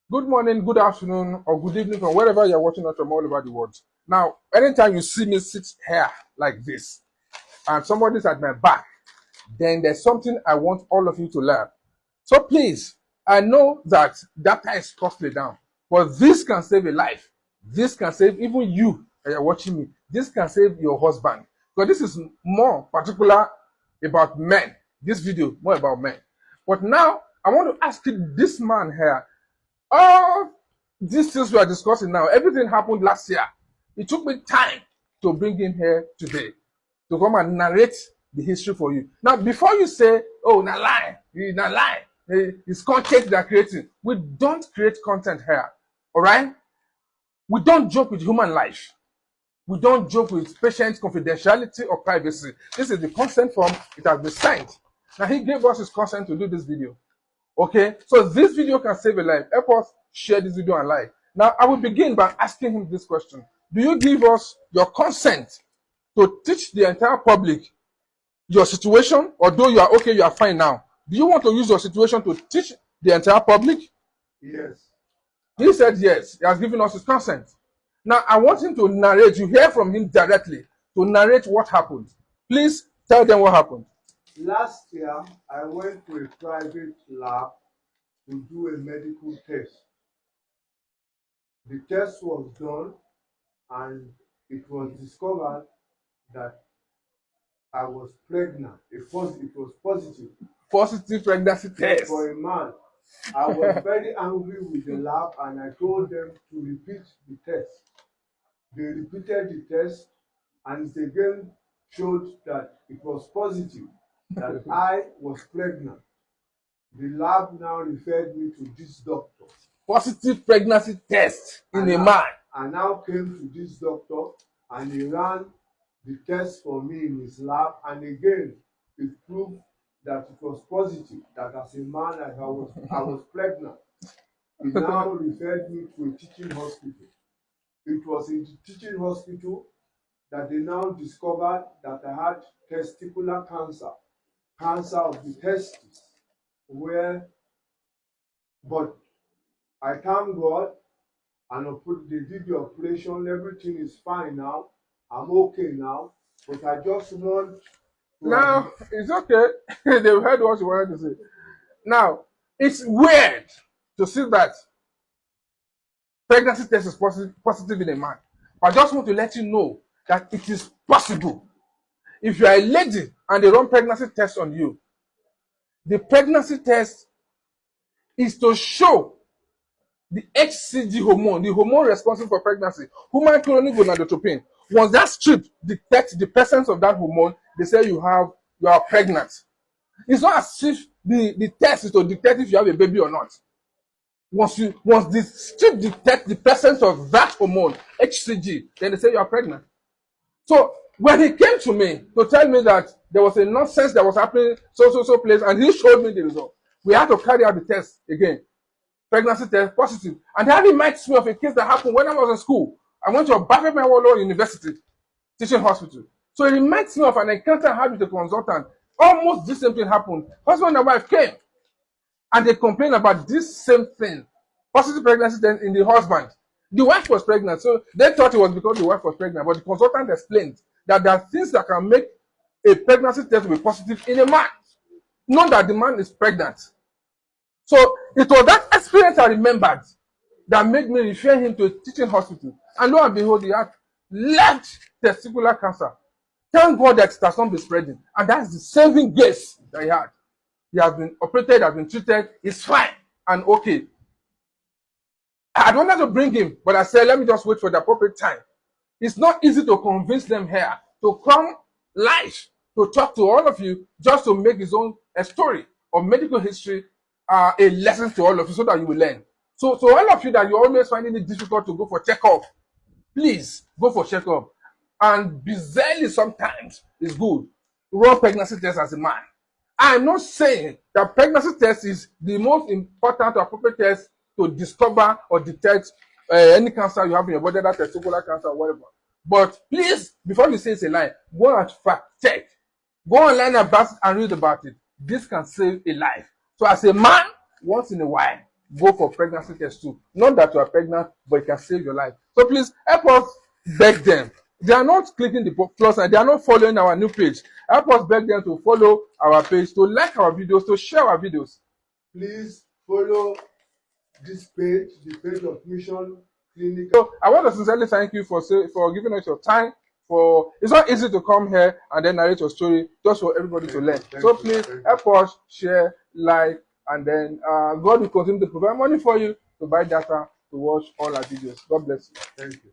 Good morning, good afternoon, or good evening from wherever you're watching us from all over the world. Now, anytime you see me sit here like this and somebody's at my back, then there's something I want all of you to learn. So please, I know that data is costly now, but this can save a life. This can save even you that you're watching me. This can save your husband. Because this is more particular about men. This video, more about men. But now, I want to ask you, this man here, all these things we are discussing now, everything happened last year. It took me time to bring him here today to come and narrate the history for you. Now, before you say, oh, na lie, na lie, it's content they're creating. We don't create content here, all right? We don't joke with human life. We don't joke with patient confidentiality or privacy. This is the consent form. It has been signed. Now, he gave us his consent to do this video. Okay, so this video can save a life. Help us share this video and like. Now, I will begin by asking him this question. Do you give us your consent to teach the entire public your situation? Although you are okay, you are fine now. Do you want to use your situation to teach the entire public? Yes. He said yes. He has given us his consent. Now, I want him to narrate. You hear from him directly to narrate what happened. Please tell them what happened. Last year, I went to a private lab to do a medical test. The test was done and it was discovered that I was pregnant. It was positive. Positive pregnancy test. For a man. I was very angry with the lab and I told them to repeat the test. They repeated the test and it again showed that it was positive, that I was pregnant. The lab now referred me to this doctor. Positive pregnancy test in a man. I now came to this doctor and he ran the test for me in his lab, and again it proved that it was positive, that as a man I was pregnant. He now referred me to a teaching hospital. It was in the teaching hospital that they now discovered that I had testicular cancer of the testes, but I thank God, and they did the operation, everything is fine now, I'm okay now, but I just want to... Now, it's okay. They've heard what you wanted to say. Now, it's weird to see that pregnancy test is positive in a man. I just want to let you know that it is possible. If you are a lady and they run pregnancy test on you, the pregnancy test is to show the HCG hormone, the hormone responsible for pregnancy, human clonal gonadotropin. Once that strip detects the presence of that hormone, they say you are pregnant. It's not as if the test is to detect if you have a baby or not. Once the strip detects the presence of that hormone, HCG, then they say you are pregnant. So when he came to me to tell me that there was a nonsense that was happening so place, and he showed me the result, we had to carry out the test again. Pregnancy test positive. And that reminds me of a case that happened when I was in school. I went to Obafemi University teaching hospital. So it reminds me of an encounter I had with a consultant. Almost the same thing happened. Husband and wife came and they complained about this same thing. Positive pregnancy test in the husband. The wife was pregnant, so they thought it was because the wife was pregnant, but the consultant explained that there are things that can make a pregnancy test be positive in a man. Not that the man is pregnant. So it was that experience I remembered that made me refer him to a teaching hospital. And lo and behold, he had left testicular cancer. Thank God that it has not been spreading. And that's the saving grace that he had. He has been operated, has been treated, he's fine and okay. I don't want to bring him, but I said, let me just wait for the appropriate time. It's not easy to convince them here to come live to talk to all of you just to make his own story of medical history a lesson to all of you so that you will learn. So all of you that you're always finding it difficult to go for checkup, please go for checkup. And be zealous sometimes is good. Run pregnancy test as a man. I'm not saying that pregnancy test is the most important or appropriate test to discover or detect any cancer you have in your body, that testicular cancer or whatever. But please, before you say it's a lie, go and fact check. Go online about it and read about it. This can save a life. So as a man, once in a while, go for pregnancy test too. Not that you are pregnant, but it can save your life. So please help us beg them. They are not clicking the plus and they are not following our new page. Help us beg them to follow our page, to like our videos, to share our videos. Please follow this page, the page of Mission Clinic. So I want to sincerely thank you for giving us your time. It's not easy to come here and then narrate your story just for everybody to learn. So please help us share, like, and then God will continue to provide money for you to buy data to watch all our videos. God bless you. Thank you.